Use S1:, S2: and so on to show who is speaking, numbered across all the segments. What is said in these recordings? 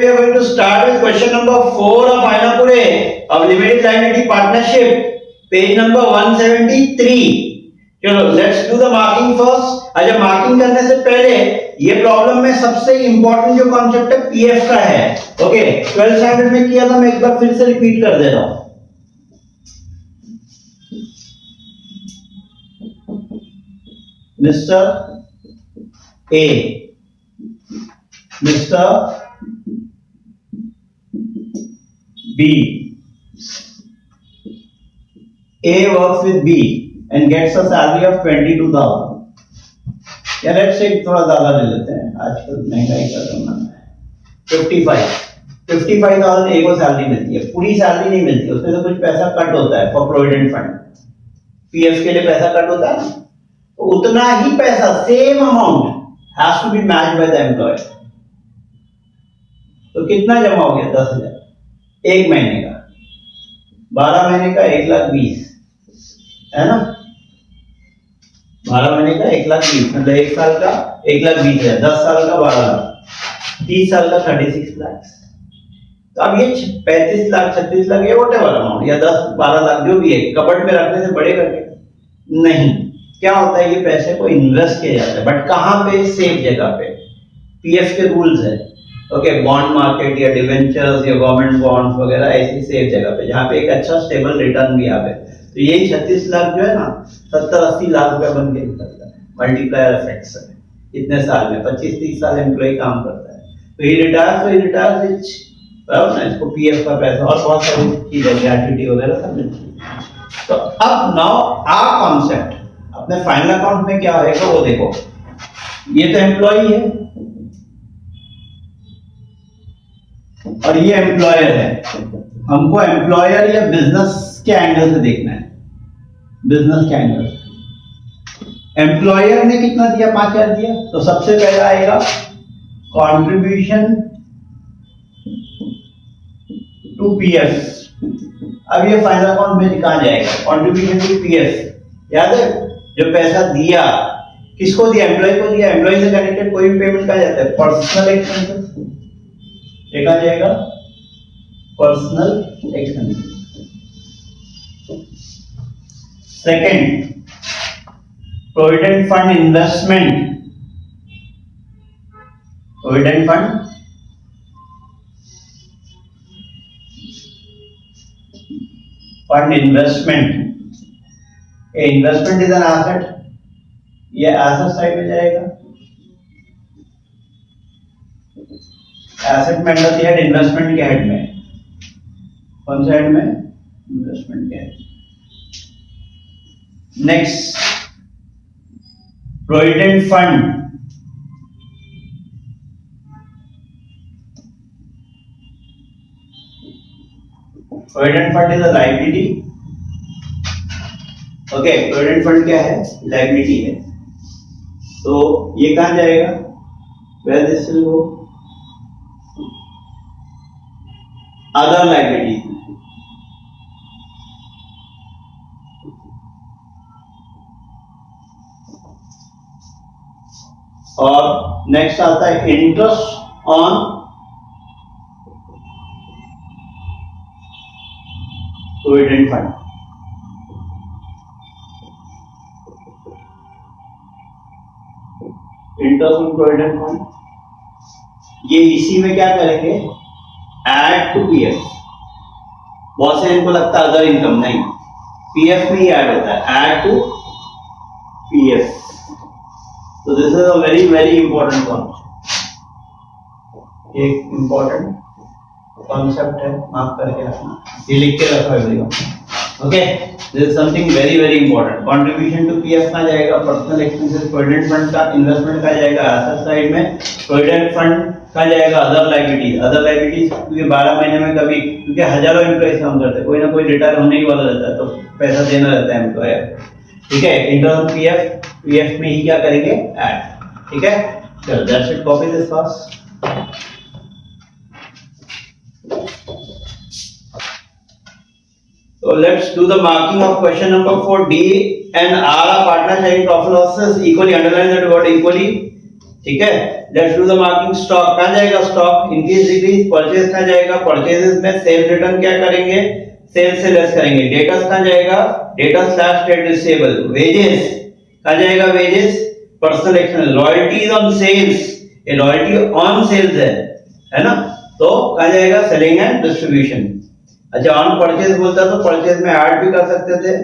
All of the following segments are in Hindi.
S1: We are going to start with question number 4 of Ainapure of limited liability partnership, page number 173. चलो let's do the marking first. अच्छा, मार्किंग करने से पहले ये प्रॉब्लम में सबसे इंपॉर्टेंट जो कॉन्सेप्ट है पीएफ का है। ओके, 12th स्टैंडर्ड में किया था, मैं एक बार फिर से रिपीट कर दे रहा हूं। Mister A, mister B. A works with B and gets a salary of 22,000. या लेट्स से थोड़ा ज्यादा ले लेते हैं, आजकल महंगाई का जमाना है। 55,000 A को सैलरी मिलती है, पूरी सैलरी नहीं मिलती, उसमें तो कुछ पैसा कट होता है फॉर प्रोविडेंट फंड, पीएफ के लिए पैसा कट होता है, तो उतना ही पैसा same amount has to be matched by the employer. तो कितना जमा हो गया? 10,000 एक महीने का, 12 महीने का 1,20,000 है ना, 12 महीने का 1,20,000 मतलब एक साल का 1,20,000, 10 साल का 12 लाख, 30 साल का 36 लाख। तो अब ये 35 लाख 36 लाख ये व्हाटएवर अमाउंट या 10-12 लाख जो भी है, कबर्ड में रखने से बढ़ेगा क्या? नहीं। क्या होता है, ये पैसे को इन्वेस्ट किया जाता है, बट कहां पे? सेफ जगह पे। पीएफ के रूल्स है, ओके, बॉन्ड मार्केट या डिवेंचर्स या गवर्नमेंट बॉन्ड्स वगैरह ऐसी सेफ जगह पे जहां पे एक अच्छा स्टेबल रिटर्न भी आवे। तो यही 36 लाख जो है ना 70-80 लाख रुपया बन के निकलता है, मल्टीप्लायर इफेक्ट्स है। इतने साल में 25-30 साल एम्प्लॉय काम करता है, तो ही रिटायर्स रिच, बराबर ना। इसको पीएफ का पैसा और बहुत सारी चीजें, ग्रेच्युटी वगैरह सब मिलती है। तो अब नाउ आवर कॉन्सेप्ट अपने फाइनल अकाउंट में क्या आएगा वो देखो। ये तो एम्प्लॉय है और ये एम्प्लॉयर है। हमको एम्प्लॉयर या बिजनेस के एंगल से देखना है, बिजनेस के एंगल से। एम्प्लॉयर ने कितना दिया? 5,000 दिया, तो सबसे पहला आएगा कंट्रीब्यूशन टू पीएफ। अब ये फाइनल अकाउंट में कहां जाएगा? Contribution to PF. याद है, जो पैसा दिया किसको दिया? एम्प्लॉय को दिया। एम्प्लॉय से कनेक्टेड कोई भी पेमेंट कहां जाता है? Personal expenses. देखा जाएगा personal expenses. Second, provident fund investment. Provident fund investment. Investment is an asset, ये एसेट साइड में जाएगा। एसेट में अंडर हेड, इन्वेस्टमेंट के हेड में। कौन से हेड में? इन्वेस्टमेंट के head. Next, provident fund. Provident fund is a liability. Okay, provident fund क्या है? लायबिलिटी है। तो ये कहां जाएगा? Where this will go? Other liability. और नेक्स्ट आता है interest on provident fund. Interest on provident fund, ये इसी में क्या करेंगे? Add to PF. बहुत से इनको लगता है अदर इनकम, नहीं, पीएफ में ही ऐड होता है, ऐड टू पीएफ। तो this is a very very important concept, एक इंपॉर्टेंट कॉन्सेप्ट है, माफ करके रखना, ये लिख के रखो everyone. Okay, this is something very very important. Contribution to PF कहां जाएगा? Personal expenses. प्रोविडेंट फंड का इन्वेस्टमेंट कहां जाएगा? एसेट साइड में। प्रोविडेंट फंड कहां जाएगा? Other liabilities. अदर लायबिलिटीज क्योंकि 12 महीने में कभी, क्योंकि हजारों एम्प्लॉइज काम करते हैं, कोई ना कोई रिटायर होने ही वाला रहता है, तो पैसा देना रहता है एम्प्लॉयर। ठीक है, इंटरेस्ट पीएफ, पीएफ में ही क्या करेंगे? ऐड। ठीक है, चलो that's it, copy this first. So let's do the marking of question number 4. D and R are partners having profit losses equally. Underline that word equally. ठीक है। Let's do the marking. Stock कहां जाएगा, स्टॉक इंक्रीज डिक्रीज। परचेज कहां जाएगा, परचेजेस में सेल रिटर्न क्या करेंगे, सेल से लेस करेंगे। डेटर्स कहां जाएगा, debtors slash trade receivable. Wages कहां जाएगा, wages personal action. Loyalties on sales, ये लॉयल्टी ऑन सेल्स है ना, तो कहां जाएगा, सेलिंग एंड डिस्ट्रीब्यूशन। अच्छा ऑन परचेज बोलता तो परचेज में ऐड भी कर सकते थे,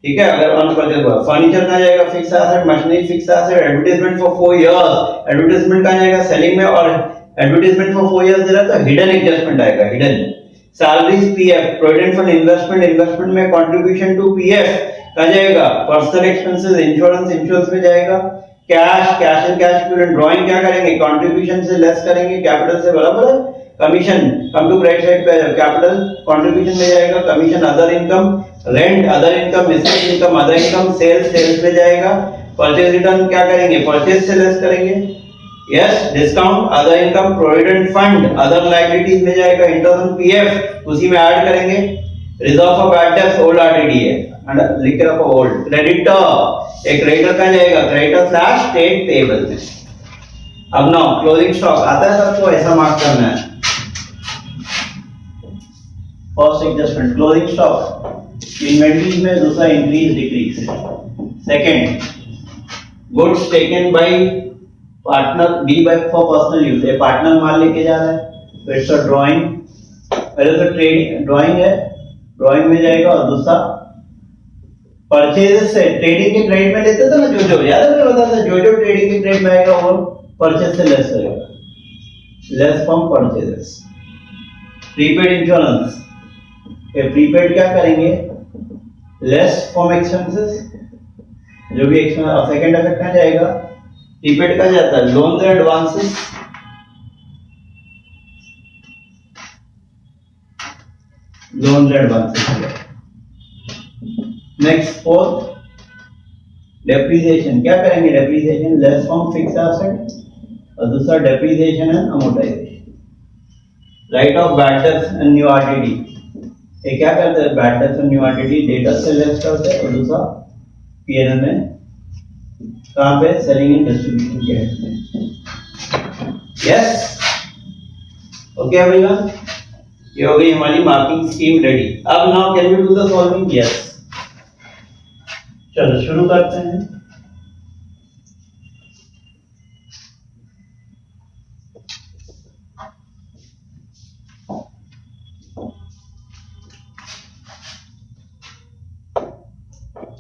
S1: ठीक है। अगर ऑन परचेज हुआ, फर्नीचर कहां जाएगा, fix asset. Machinery fix asset. Advertisement for 4 years, advertisement कहां जाएगा, सेलिंग में। और एडवर्टाइजमेंट फॉर 4 इयर्स दे रहा तो हिडन एडजस्टमेंट आएगा, hidden. Salaries PF, provident fund investment, investment में कंट्रीब्यूशन टू पीएफ कहां जाएगा, पर्सनल एक्सपेंसेस। इंश्योरेंस, इंश्योरेंस में जाएगा। Cash, cash and cash equivalent. Drawing क्या करेंगे, कंट्रीब्यूशन से लेस करेंगे, कैपिटल से बराबर है। Commission, come to credit side पे कैपिटल कंट्रीब्यूशन में जाएगा। Commission, other income, rent other income, miscellaneous income other income, sales, sales में जाएगा। परचेज रिटर्न क्या करेंगे, परचेज से लेस करेंगे। Yes, discount other income, provident fund other liabilities में जाएगा। इंटरेस्ट ऑन पीएफ उसी में ऐड करेंगे। Reserve for bad debts old RTD है, लिख के रखो ओल्ड। क्रेडिटर, एक क्रेडिटर कहां जाएगा, क्रेडिटर स्लैश स्टेट पेबल में। अब नाउ क्लोजिंग स्टॉक आता है सबको, ऐसा मार्क करना है। First adjustment closing stock, inventories में दूसरा increase decrease. Second, goods taken by partner D by for personal use, ये पार्टनर माल लेके जा रहा है तो इट्स अ ड्राइंग। पहले तो ट्रेडिंग ड्राइंग है, ड्राइंग में जाएगा। और दूसरा परचेज से, ट्रेडिंग के क्रेडिट में लेते थे ना, जो याद है मैं बताता, जो ट्रेडिंग के क्रेडिट में आएगा वो परचेज से लेस करेगा, less from purchases. Prepaid insurance, ये प्रीपेड क्या करेंगे, लेस फ्रॉम एक्सपेंसेस, जो भी एक्सपेंस। सेकंड इफेक्ट कहां जाएगा, प्रीपेड का जाता है loans and advances, loans and advances. Next fourth, depreciation क्या करेंगे, depreciation less from fixed asset. और दूसरा depreciation and amortisation. Right of bad debts and new RTD, ये क्या करते हैं, बैड डेट्स और न्यू आरटीडी डेटा से लेस करते हैं। और दूसरा पीएनएल में कहां पे, सेलिंग एंड डिस्ट्रीब्यूशन के हेड में। यस, ओके एवरीवन, ये हो गई हमारी मार्किंग स्कीम रेडी। अब now can we do the solving. Yes, चलो शुरू करते हैं।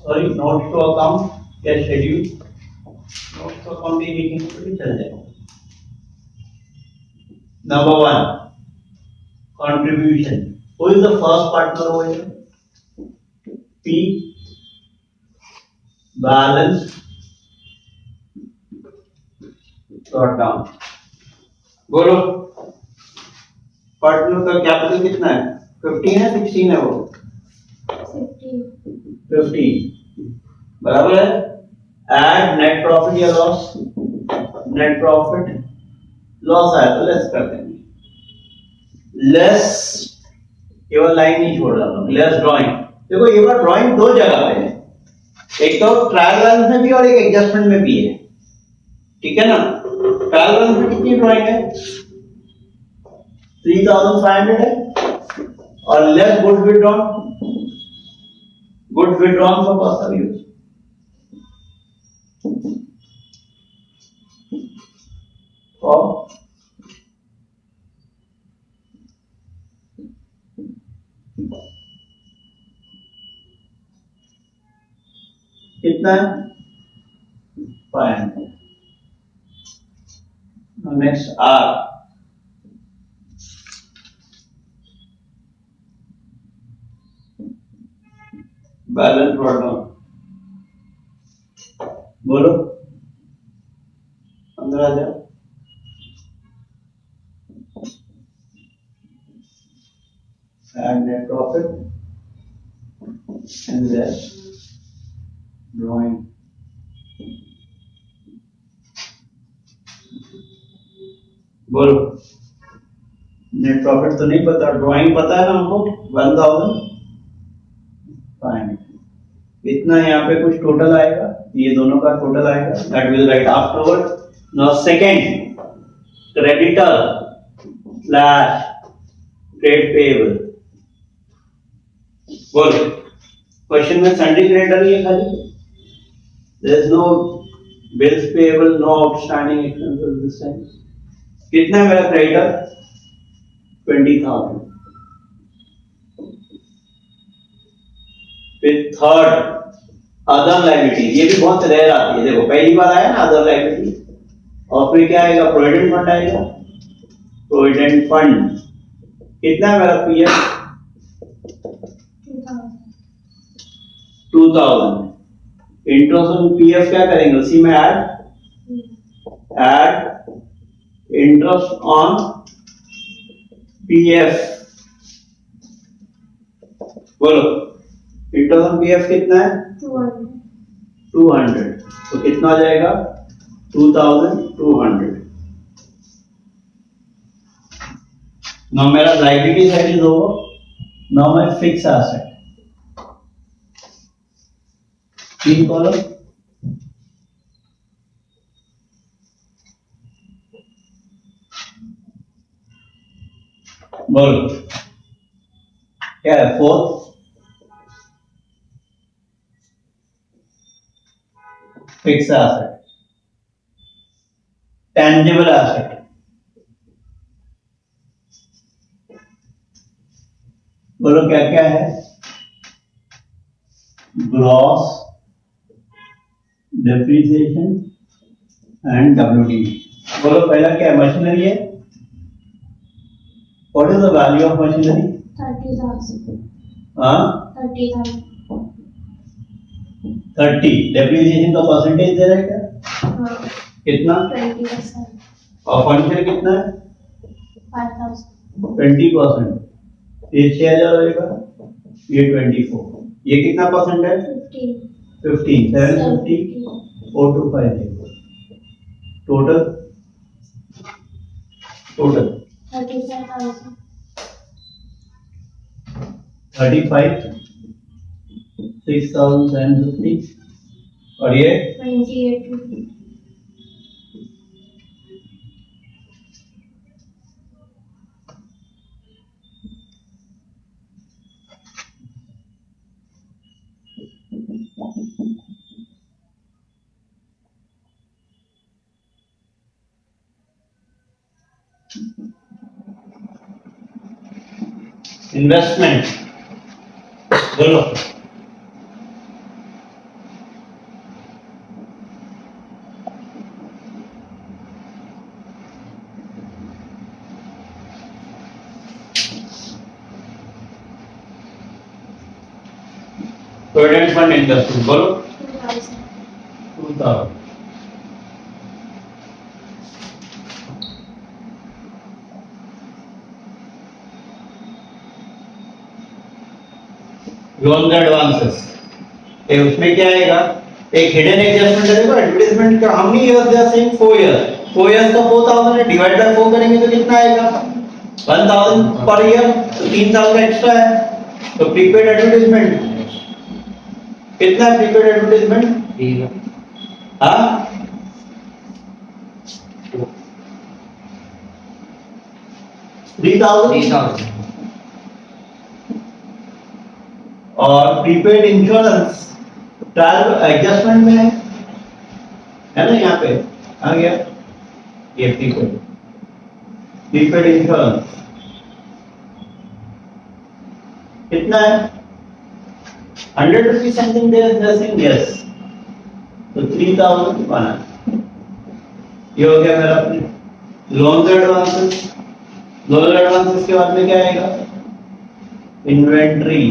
S1: सॉरी, नोट्स टू अकाउंट या शेड्यूल, नोट्स टू अकाउंट भी लिखेंगे तो चल जाएगा। Number 1, contribution. Who is the first partner over here? P. Balance. Brought down. बोलो, पार्टनर का कैपिटल कितना है, 15 है 16 है, वो 15 बराबर है। एड नेट प्रॉफिट या लॉस, नेट प्रॉफिट, लॉस आया तो लेस कर देंगे। लेस, केवल लाइन नहीं छोड़ रहा हूं, लेस ड्राइंग। देखो ये बार ड्राइंग दो जगह पे है, एक तो ट्रायल बैलेंस में भी और एक एडजस्टमेंट में भी है, ठीक है ना। ट्रायल बैलेंस में कितनी ड्राइंग है, 3500 है। और less goods withdrawn, goods withdrawn for personal use. और कितना है, 500। Next are, balance brought down, बोलो 15,000। and net profit and less drawing. बोलो, नेट प्रॉफिट तो नहीं पता, ड्राइंग पता है ना हमको, 1500। इतना यहाँ पे कुछ टोटल आएगा, ये दोनों का टोटल आएगा, that will write afterward. Now second, creditor slash trade payable. बोलो, क्वेश्चन में सन्ड्री क्रेडिटर ही है खाली, there is no bills payable, no outstanding expenses this time. कितना है मेरा क्रेडिटर? 20,000। फिर थर्ड, अदर लायबिलिटी, ये भी बहुत रेयर आती है, देखो पहली बार आया ना अदर लायबिलिटी। और फिर क्या आएगा? प्रोविडेंट फंड आएगा। प्रोविडेंट फंड कितना है मेरा पीएफ? 2000। इंटरेस्ट ऑन पीएफ क्या करेंगे? उसी में ऐड इंटरेस्ट ऑन पीएफ। बोलो, इंटरेस्ट ऑन पीएफ कितना है? 200। तो कितना हो जाएगा? 2200। नाउ मेरा liability side is over. Now my fix asset, 3 column. बोलो क्या है? Fourth fix asset, tangible asset. बोलो क्या क्या है? Gross depreciation and WD. बोलो पहला क्या है? मशीनरी है। What is the value of machinery?
S2: 30,000।
S1: हाँ
S2: 30,000।
S1: 30। डेप्रिसिएशन का परसेंटेज दे रहा है क्या?
S2: हाँ
S1: कितना?
S2: 20%।
S1: और फर्नीचर कितना है?
S2: 5,000।
S1: 20%। ये 6,000 होगा, ये 24। ये कितना परसेंट है? 15। 750 4250। टोटल
S2: 35,000।
S1: 35 6,750। और ये
S2: 28,000।
S1: इन्वेस्टमेंट। बोलो प्रोविडेंट फंड इन्वेस्टमेंट। बोलो
S2: 2,000।
S1: 2000। लोन एडवांसेस, उसमें क्या आएगा? एक हिडन एडजस्टमेंट है। देखो एडवर्टाइजमेंट का how many years they are saying? 4 years. 4 years का 4000 है, डिवाइड बाय 4 करेंगे तो कितना आएगा? 1000 पर ईयर। तो 3 साल का एक्स्ट्रा है। तो प्रीपेड एडवर्टाइजमेंट कितना है? प्रीपेड एडवर्टाइजमेंट हाँ 3000। और प्रीपेड इंश्योरेंस ट्रायल एडजस्टमेंट में है ना, यहाँ पे आ गया ये प्रीपेड इंश्योरेंस कितना है? 100 रुपीज समथिंग देयर। यस, तो 3000 बना। ये हो गया मेरा लोन एडवांसेस। लोन एडवांसेस के बाद में क्या आएगा? इन्वेंट्री।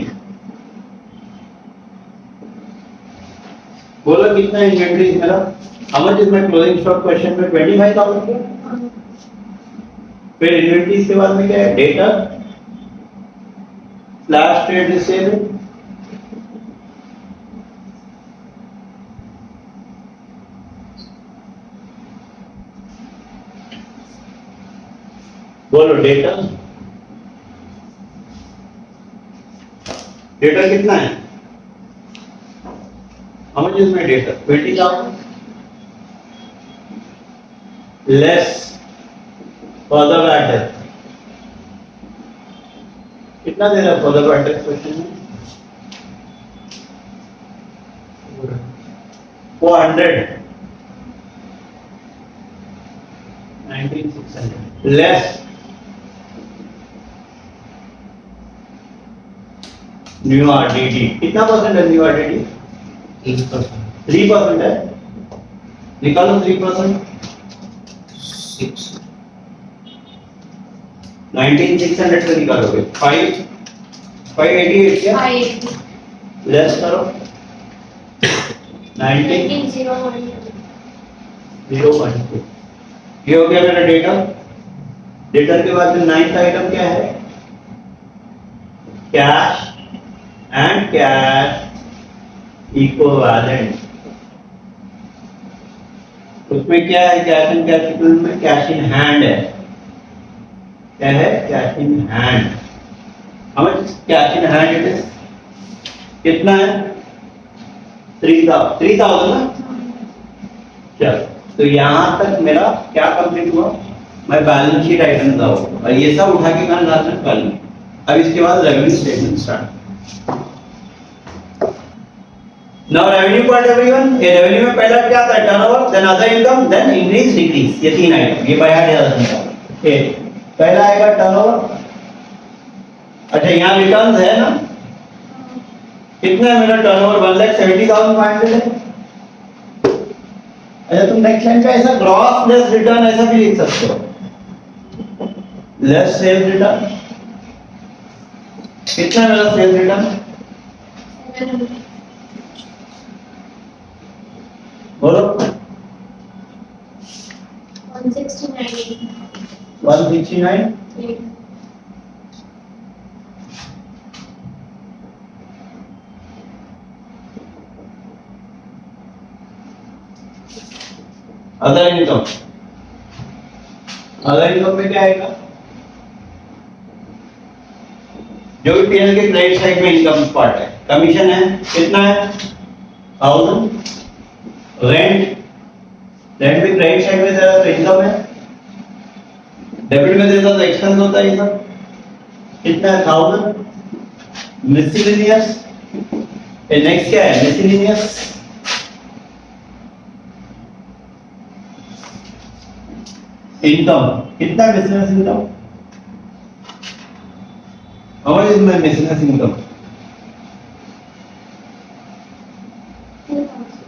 S1: बोलो कितना इन्वेंट्री मेरा? How much is my closing stock? Question में 25,000। फिर इन्वेंट्रीज के बाद में क्या है? Debtor slash trade receivable. बोलो डेटा। डेटा कितना है? How much is my debtor? 20,000। Less for the better. कितना दे रहा है फॉर द बैटर क्वेश्चन में? 400, 19,600 लेस न्यू आरडीटी। कितना परसेंट है न्यू आरडीटी? 3% है। निकालो 3%। 19,600 से निकालोगे 588 क्या?
S2: 580,
S1: लेस करो 90 0.2। ये हो गया मेरा डेटा। डेटा के बाद में नाइन्थ आइटम क्या है? Cash and cash equivalent. उसमें क्या है? कैश एंड कैश इक्विवेलेंट में कैश इन हैंड है। क्या है? Cash in hand. How much cash in hand it is? कितना है? 3,000 ना? चलो, तो यहां तक मेरा क्या कंप्लीट हुआ? मैं बैलेंस शीट आइटम था और ये सब उठा के मैं लास्ट में कर लूं। अब इसके बाद revenue statement start. Now revenue part everyone. ये रेवेन्यू में पहला क्या था? Turnover, then other income, then increase decrease. ये तीन आइटम, ये बाय हार्ट याद रखना। ओके, पहला आएगा टर्नओवर। अच्छा, यहाँ रिटर्न्स है ना? कितना है मेरा टर्नओवर? 1,70,500 है। अच्छा, तुम नेक्स्ट लाइन पे ऐसा ग्रॉस लेस रिटर्न ऐसा भी लिख सकते हो। Less sales return. कितना मेरा सेल्स रिटर्न?
S2: 700,
S1: बोलो।
S2: 169,
S1: 169।
S2: 8,
S1: अदर इनकम। अदर इनकम में क्या आएगा? जो भी पीएल के क्रेडिट साइड में इनकम पार्ट है। कमीशन है, कितना है? 1000। रेंट, रेंट भी क्रेडिट साइड में दे रहा तो इनकम है। डेबिट में देता तो एक्सपेंस होता है ये सब। कितना है? 1000। मिसलेनियस, नेक्स्ट क्या है? मिसलेनियस। इनकम, कितना miscellaneous income? How much is my miscellaneous income?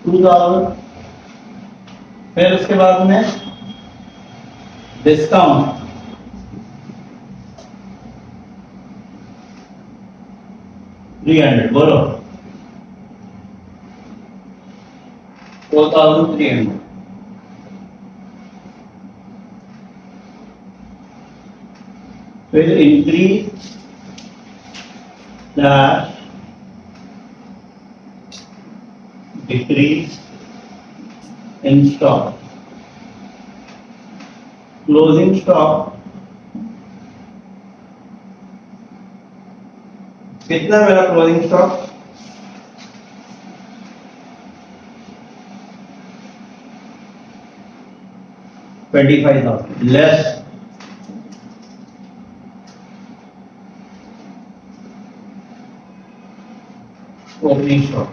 S1: 2000। फिर उसके बाद में डिस्काउंट, $300। बोलो 4,300। फिर increase slash decrease in stock. Closing stock कितना मेरा closing stock? 25,000 less opening stock।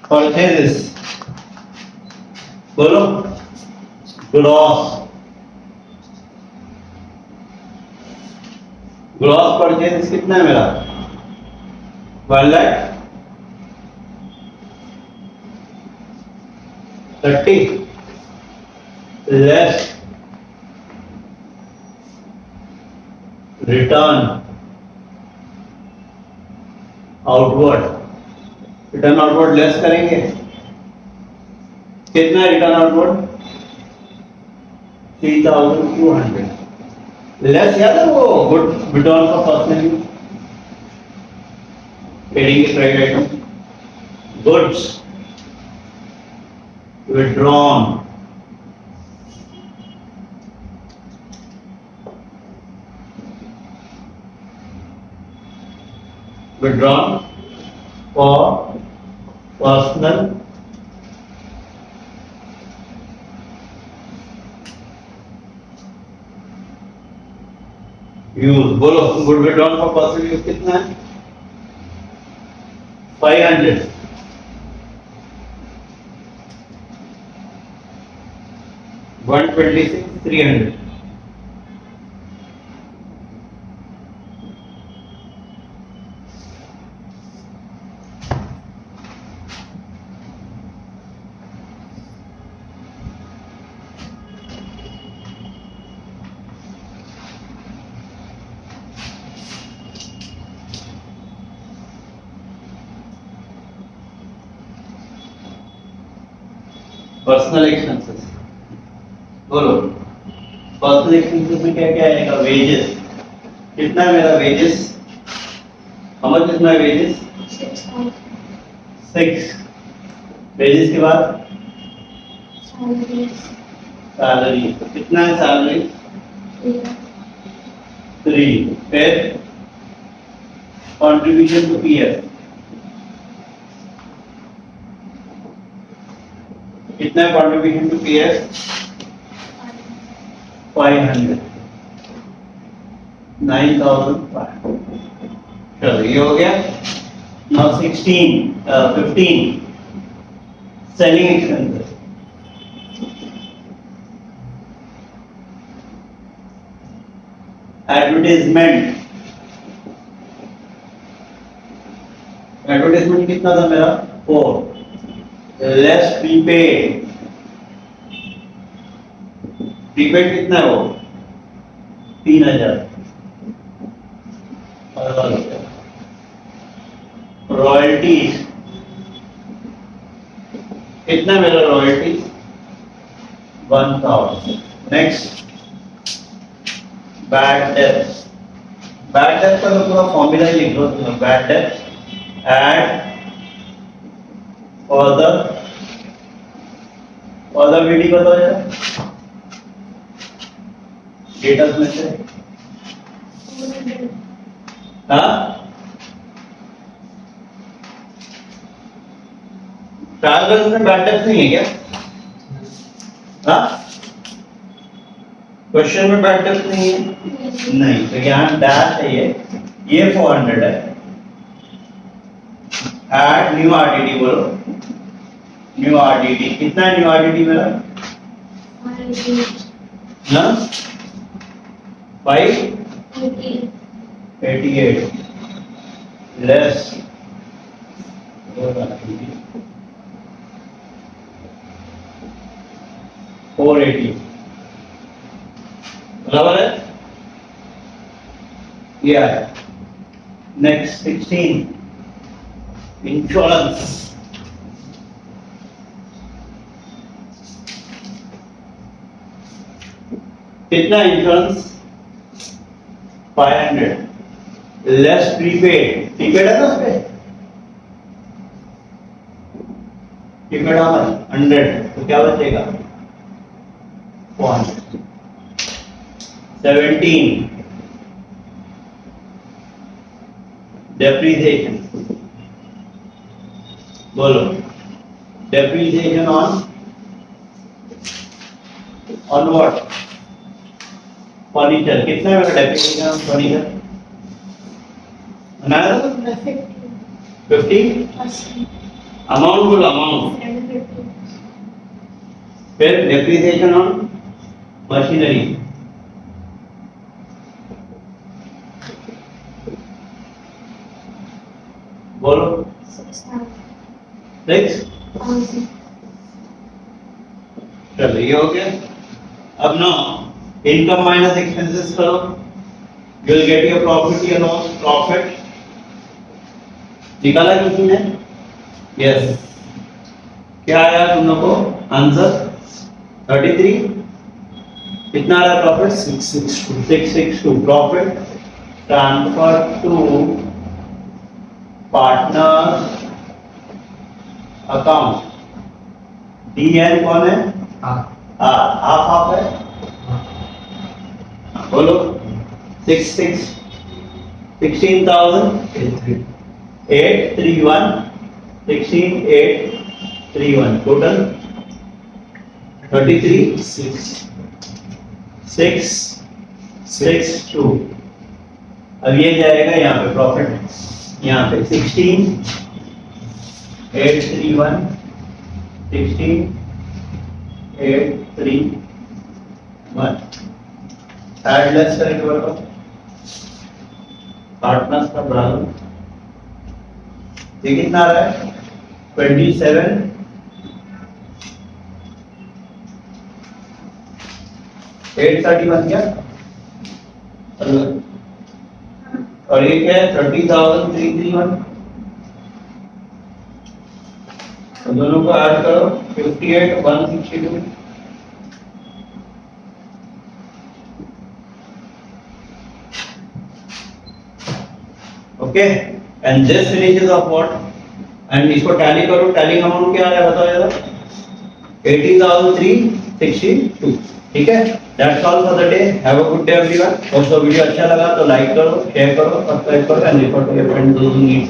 S1: Purchases, बोलो ग्रॉस। ग्रॉस परचेज कितना है मेरा? 1,30,000 less return outward. Return outward less करेंगे, कितना रिटर्न आउटवर्ड? 3,200 लेस। याद है वो गुड विड्रॉल का पर्सनल यूज, ट्रेडिंग के credit item, goods withdrawn withdrawn for personal use. बोलो good withdrawn for personal use कितना है? 500। 126 300। पर्सनल एक्सपेंसेस बोलो। पर्सनल एक्सपेंसेस में क्या क्या आएगा? वेजेस। कितना है मेरा wages? How much is my wages? 6। Wages के बाद सैलरी। कितना है सैलरी? 3। फिर कंट्रीब्यूशन टू पीएफ कितना है? Contribution to PF 500। 9,500। चलो ये हो गया। Now 15 selling expenses. एडवर्टाइजमेंट कितना था मेरा? 4 लेस प्रीपेड। प्रीपेड कितना है वो? 3000। रॉयल्टीज कितना है मेरा? Royalties 1000। Next bad debts. Bad debts का तो पूरा फॉर्मूला ही लिख लो। Bad debts add further BD बताओ यार। डेटा में से ट्रायल बैलेंस में बैड डेब्ट्स नहीं है क्या? क्वेश्चन में बैड डेब्ट्स नहीं है? नहीं, तो यहाँ डैश है ये 400 है। ऐड न्यू आरडीडी बोलो। न्यू आरडीडी कितना है? न्यू आरडीडी मेरा 588 लेस 480 बराबर है। ये है। Next 16 insurance. कितना इंश्योरेंस? 500 less prepaid. प्रीपेड है ना उस पे? प्रीपेड 100 तो क्या बचेगा? 400। 17 डेप्रिसिएशन बोलो। Depreciation on what? फर्नीचर। कितना है मेरा डेप्रिसिएशन ऑन फर्नीचर? बनाया था 50। अमाउंट बोलो। अमाउंट। फिर डेप्रिसिएशन ऑन मशीनरी बोलो। 6। चलो ये हो गया। अब ना इनकम माइनस एक्सपेंसेस करो। You will get your profit या लॉस। प्रॉफिट निकाला किसी ने? यस। क्या आया तुम लोग को आंसर? 33। कितना आ रहा है profit? 662। Profit transfer to partner account. डीएन कौन है? हाफ है। बोलो। 16,000 831 16 831 टोटल 33 6 6 2। अब ये जाएगा यहाँ पे प्रॉफिट, यहाँ पे 16 831 16 831 ऐड लेस करके बताओ, पार्टनर्स का बढ़ा दो, ये कितना आ रहा है 27 831 क्या, और ये क्या है 30,331, तो दोनों को ऐड करो 58 162। Okay and this finishes off what, and इसको टैली करो, टैली अमाउंट क्या आ रहा है बताओ जरा 80,362। ठीक है, that's all for the day, have a good day everyone. और वीडियो अच्छा लगा तो लाइक करो, शेयर करो, सब्सक्राइब करो and refer to your friends who need